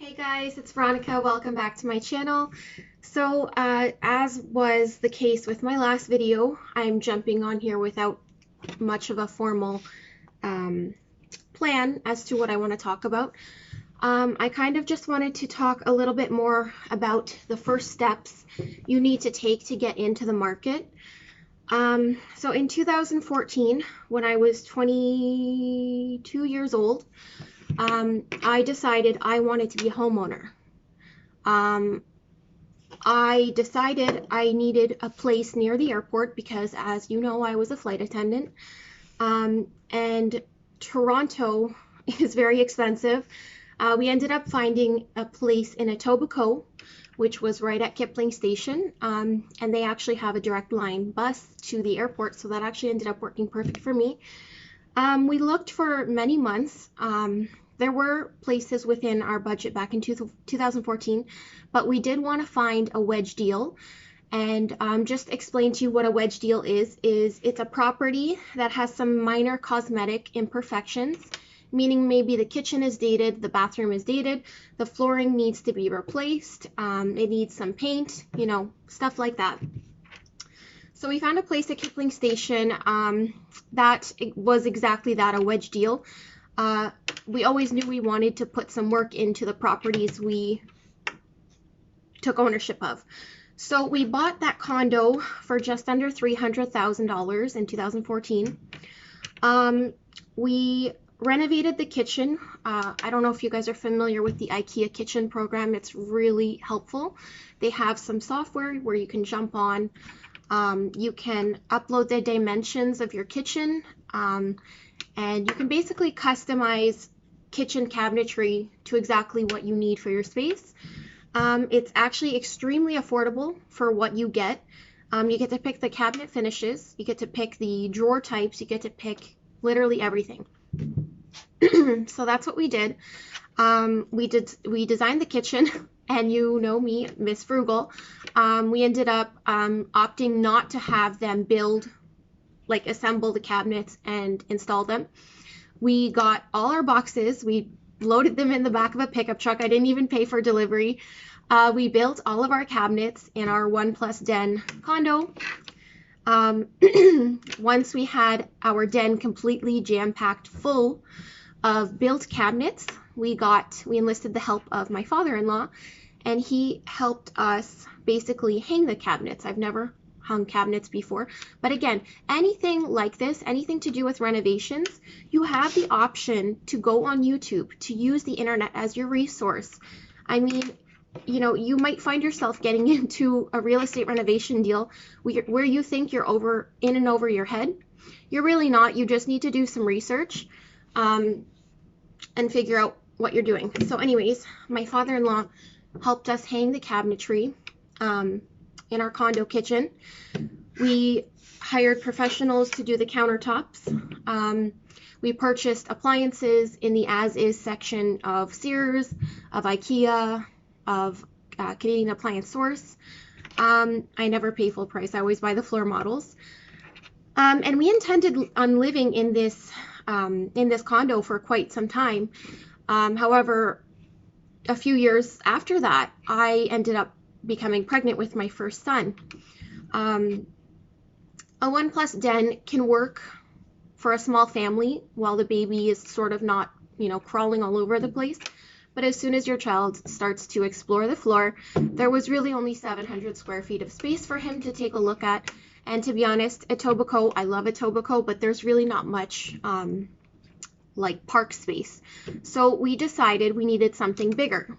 Hey guys, it's Veronica. Welcome back to my channel. So, as was the case with my last video, I'm jumping on here without much of a formal plan as to what I want to talk about. I kind of just wanted to talk a little bit more about the first steps you need to take to get into the market. So in 2014, when I was 22 years old, I decided I wanted to be a homeowner. I decided I needed a place near the airport because, as you know, I was a flight attendant. And Toronto is very expensive. We ended up finding a place in Etobicoke, which was right at Kipling Station, and they actually have a direct line bus to the airport, so that actually ended up working perfect for me. We looked for many months. There were places within our budget back in 2014, but we did want to find a wedge deal. And just explain to you what a wedge deal is it's a property that has some minor cosmetic imperfections, meaning maybe the kitchen is dated, the bathroom is dated, the flooring needs to be replaced, it needs some paint, stuff like that. So we found a place at Kipling Station that was exactly that, a wedge deal. We always knew we wanted to put some work into the properties we took ownership of. So we bought that condo for just under $300,000 in 2014. We renovated the kitchen. I don't know if you guys are familiar with the IKEA kitchen program. It's really helpful. They have some software where you can jump on. You can upload the dimensions of your kitchen, and you can basically customize kitchen cabinetry to exactly what you need for your space. It's actually extremely affordable for what you get. You get to pick the cabinet finishes, you get to pick the drawer types, you get to pick literally everything. So that's what we did. We designed the kitchen, and you know me, Miss Frugal. We ended up opting not to have them assemble the cabinets and install them. We got all our boxes, we loaded them in the back of a pickup truck. I didn't even pay for delivery. We built all of our cabinets in our 1+ den condo. Once we had our den completely jam-packed full of built cabinets, we enlisted the help of my father-in-law, and he helped us basically hang the cabinets. I've never hung cabinets before, but again, anything like this, anything to do with renovations, you have the option to go on YouTube, to use the internet as your resource. I mean, you might find yourself getting into a real estate renovation deal where you think you're in and over your head. You're really not. You just need to do some research and figure out what you're doing. So anyways, my father-in-law helped us hang the cabinetry in our condo kitchen. We hired professionals to do the countertops. We purchased appliances in the as-is section of Sears, of IKEA, of Canadian Appliance Source. I never pay full price. I always buy the floor models. And we intended on living in this condo for quite some time. However, a few years after that, I ended up becoming pregnant with my first son. A 1+ den can work for a small family while the baby is sort of not, crawling all over the place. But as soon as your child starts to explore the floor, there was really only 700 square feet of space for him to take a look at. And to be honest, Etobicoke, I love Etobicoke, but there's really not much like park space. So we decided we needed something bigger.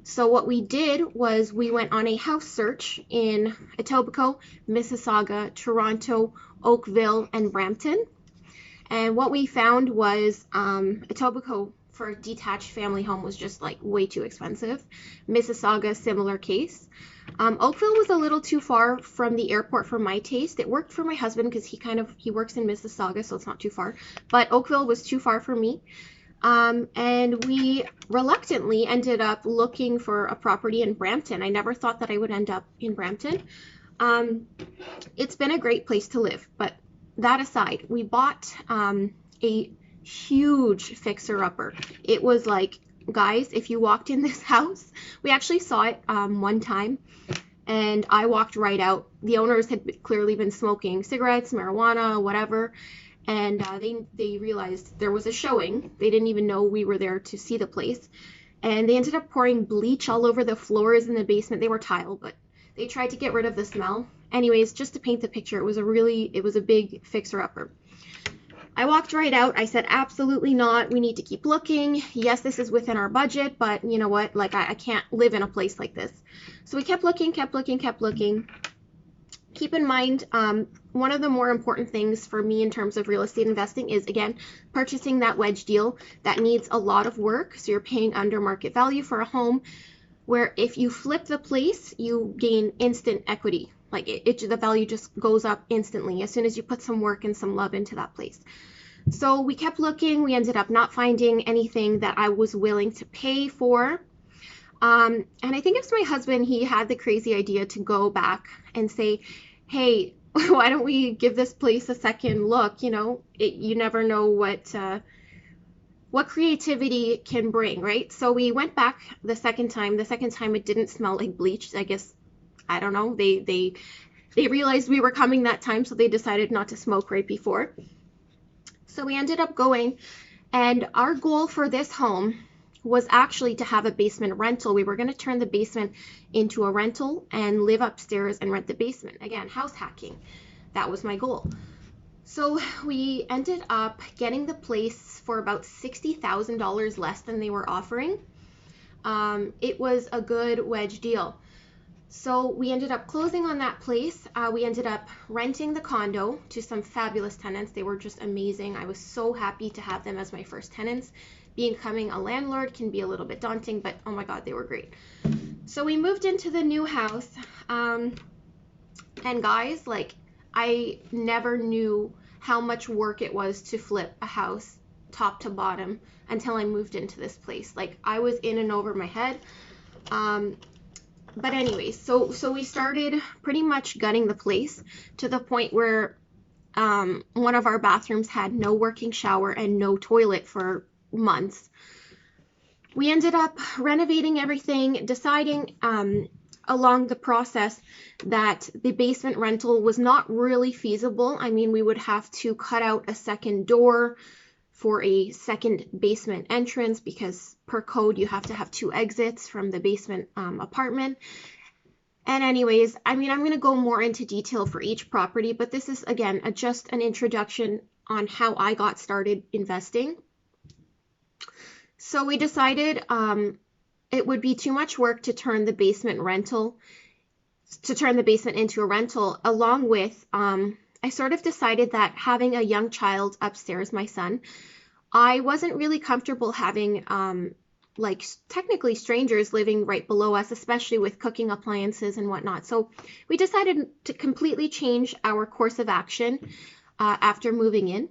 So what we did was we went on a house search in Etobicoke, Mississauga, Toronto, Oakville, and Brampton. And what we found was Etobicoke for a detached family home was just like way too expensive. Mississauga, similar case. Oakville was a little too far from the airport for my taste. It worked for my husband because he works in Mississauga, so it's not too far. But Oakville was too far for me. And we reluctantly ended up looking for a property in Brampton. I never thought that I would end up in Brampton. It's been a great place to live, but that aside, we bought a huge fixer-upper. It was like guys, if you walked in this house, we actually saw it one time, and I walked right out. The owners had clearly been smoking cigarettes, marijuana, whatever, and they realized there was a showing. They didn't even know we were there to see the place, and they ended up pouring bleach all over the floors in the basement. They were tile, but they tried to get rid of the smell. Anyways, just to paint the picture, it was a big fixer-upper. I walked right out. I said, absolutely not. We need to keep looking. Yes, this is within our budget, but you know what? Like, I can't live in a place like this. So we kept looking, kept looking, kept looking. Keep in mind, one of the more important things for me in terms of real estate investing is, again, purchasing that wedge deal that needs a lot of work. So you're paying under market value for a home where if you flip the place, you gain instant equity. Like the value just goes up instantly as soon as you put some work and some love into that place. So we kept looking. We ended up not finding anything that I was willing to pay for. And I think it was my husband, he had the crazy idea to go back and say, hey, why don't we give this place a second look? You know, you never know what creativity can bring, right? So we went back the second time. The second time it didn't smell like bleach. I guess, I don't know. They realized we were coming that time, so they decided not to smoke right before. So we ended up going, and our goal for this home was actually to have a basement rental. We were going to turn the basement into a rental and live upstairs and rent the basement. Again, house hacking. That was my goal. So we ended up getting the place for about $60,000 less than they were offering. It was a good wedge deal. So we ended up closing on that place. We ended up renting the condo to some fabulous tenants. They were just amazing. I was so happy to have them as my first tenants. Becoming a landlord can be a little bit daunting, but oh my God, they were great. So we moved into the new house. And guys, like, I never knew how much work it was to flip a house top to bottom until I moved into this place. Like, I was in and over my head. But anyways, so we started pretty much gutting the place to the point where one of our bathrooms had no working shower and no toilet for months. We ended up renovating everything, deciding along the process that the basement rental was not really feasible. I mean, we would have to cut out a second door for a second basement entrance because per code you have to have 2 exits from the basement apartment. And anyways, I mean, I'm going to go more into detail for each property, but this is, again, just an introduction on how I got started investing. So we decided it would be too much work to turn the basement into a rental, along with I sort of decided that having a young child upstairs, my son, I wasn't really comfortable having like technically strangers living right below us, especially with cooking appliances and whatnot. So we decided to completely change our course of action after moving in.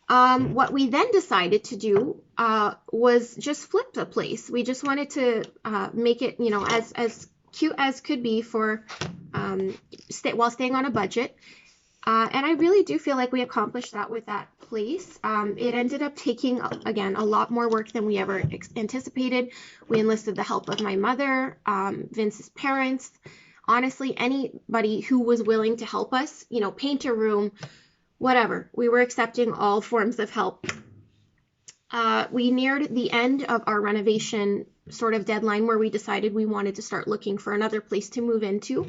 What we then decided to do was just flip the place. We just wanted to make it, you know, as cute as could be for while staying on a budget. And I really do feel like we accomplished that with that place. It ended up taking, again, a lot more work than we ever anticipated. We enlisted the help of my mother, Vince's parents, honestly, anybody who was willing to help us, you know, paint a room, whatever. We were accepting all forms of help. We neared the end of our renovation sort of deadline where we decided we wanted to start looking for another place to move into.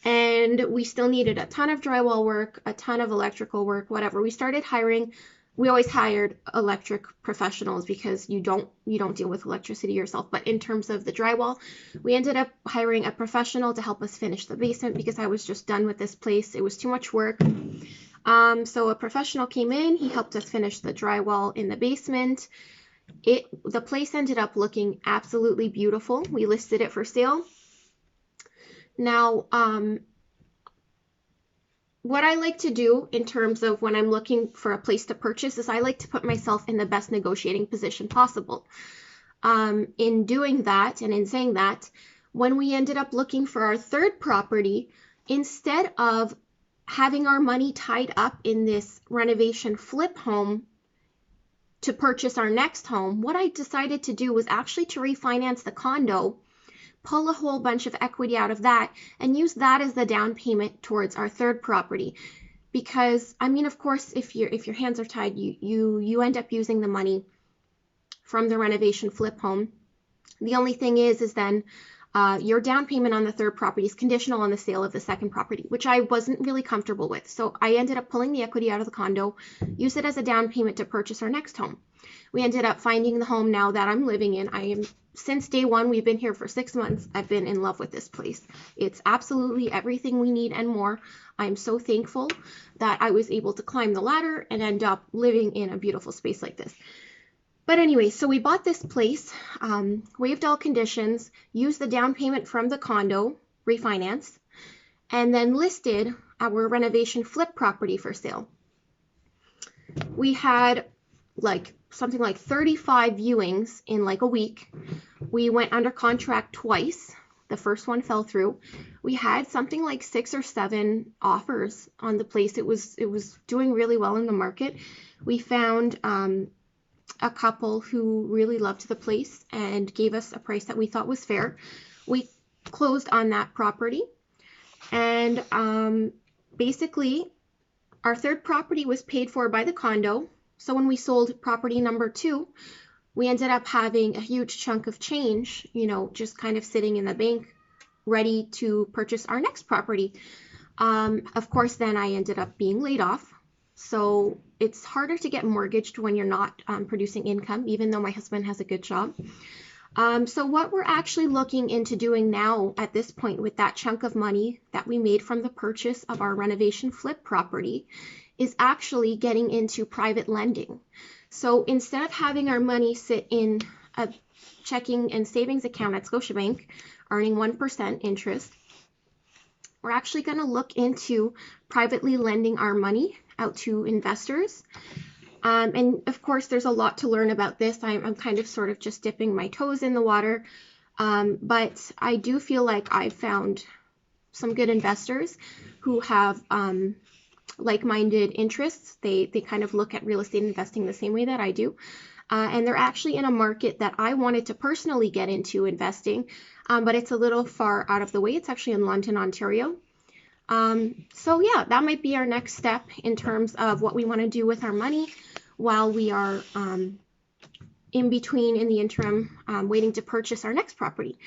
And we still needed a ton of drywall work, a ton of electrical work, whatever. We started hiring. We always hired electric professionals because you don't deal with electricity yourself. But in terms of the drywall, we ended up hiring a professional to help us finish the basement because I was just done with this place. It was too much work. So a professional came in. He helped us finish the drywall in the basement. The place ended up looking absolutely beautiful. We listed it for sale. Now, what I like to do in terms of when I'm looking for a place to purchase is I like to put myself in the best negotiating position possible. In doing that and in saying that, when we ended up looking for our third property, instead of having our money tied up in this renovation flip home, to purchase our next home, what I decided to do was actually to refinance the condo, pull a whole bunch of equity out of that, and use that as the down payment towards our third property. Because, I mean, of course, if your hands are tied, you end up using the money from the renovation flip home. The only thing is then your down payment on the third property is conditional on the sale of the second property, which I wasn't really comfortable with. So I ended up pulling the equity out of the condo, use it as a down payment to purchase our next home. We ended up finding the home now that I'm living in. Since day one, we've been here for 6 months. I've been in love with this place. It's absolutely everything we need and more. I'm so thankful that I was able to climb the ladder and end up living in a beautiful space like this. But anyway, so we bought this place, waived all conditions, used the down payment from the condo, refinance, and then listed our renovation flip property for sale. We had something like 35 viewings in like a week. We went under contract twice. The first one fell through. We had something like 6 or 7 offers on the place. It was doing really well in the market. We found a couple who really loved the place and gave us a price that we thought was fair. We closed on that property, and basically our third property was paid for by the condo. So when we sold property number 2, we ended up having a huge chunk of change, just kind of sitting in the bank, ready to purchase our next property. Of course, then I ended up being laid off. So it's harder to get mortgaged when you're not producing income, even though my husband has a good job. So what we're actually looking into doing now at this point with that chunk of money that we made from the purchase of our renovation flip property is actually getting into private lending. So instead of having our money sit in a checking and savings account at Scotiabank, earning 1% interest, we're actually going to look into privately lending our money out to investors. And of course, there's a lot to learn about this. I'm kind of sort of just dipping my toes in the water. But I do feel like I've found some good investors who have like-minded interests. They kind of look at real estate investing the same way that I do. And they're actually in a market that I wanted to personally get into investing, but it's a little far out of the way. It's actually in London, Ontario. So yeah, that might be our next step in terms of what we want to do with our money while we are in the interim, waiting to purchase our next property.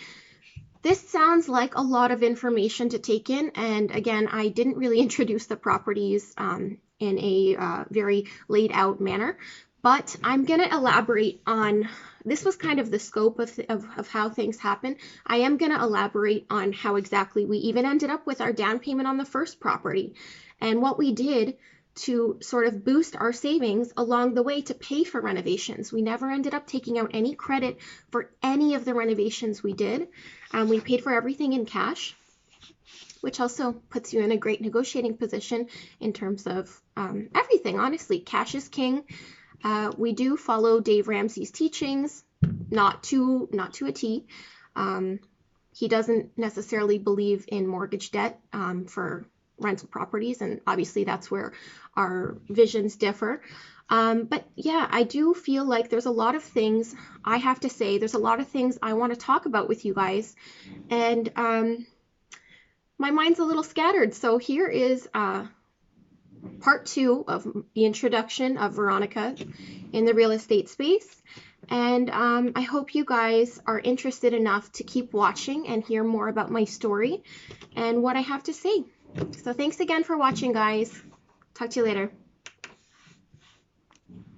This sounds like a lot of information to take in, and again, I didn't really introduce the properties in a very laid out manner, but I'm going to elaborate on, this was kind of the scope of how things happen. I am going to elaborate on how exactly we even ended up with our down payment on the first property and what we did to sort of boost our savings along the way to pay for renovations. We never ended up taking out any credit for any of the renovations we did. We paid for everything in cash, which also puts you in a great negotiating position in terms of everything. Honestly, cash is king. We do follow Dave Ramsey's teachings, not to a T. He doesn't necessarily believe in mortgage debt for rental properties, and obviously that's where our visions differ. But yeah, I do feel like there's a lot of things I have to say. There's a lot of things I want to talk about with you guys, and my mind's a little scattered. So here is part 2 of the introduction of Veronica in the real estate space. And I hope you guys are interested enough to keep watching and hear more about my story and what I have to say. So thanks again for watching, guys. Talk to you later.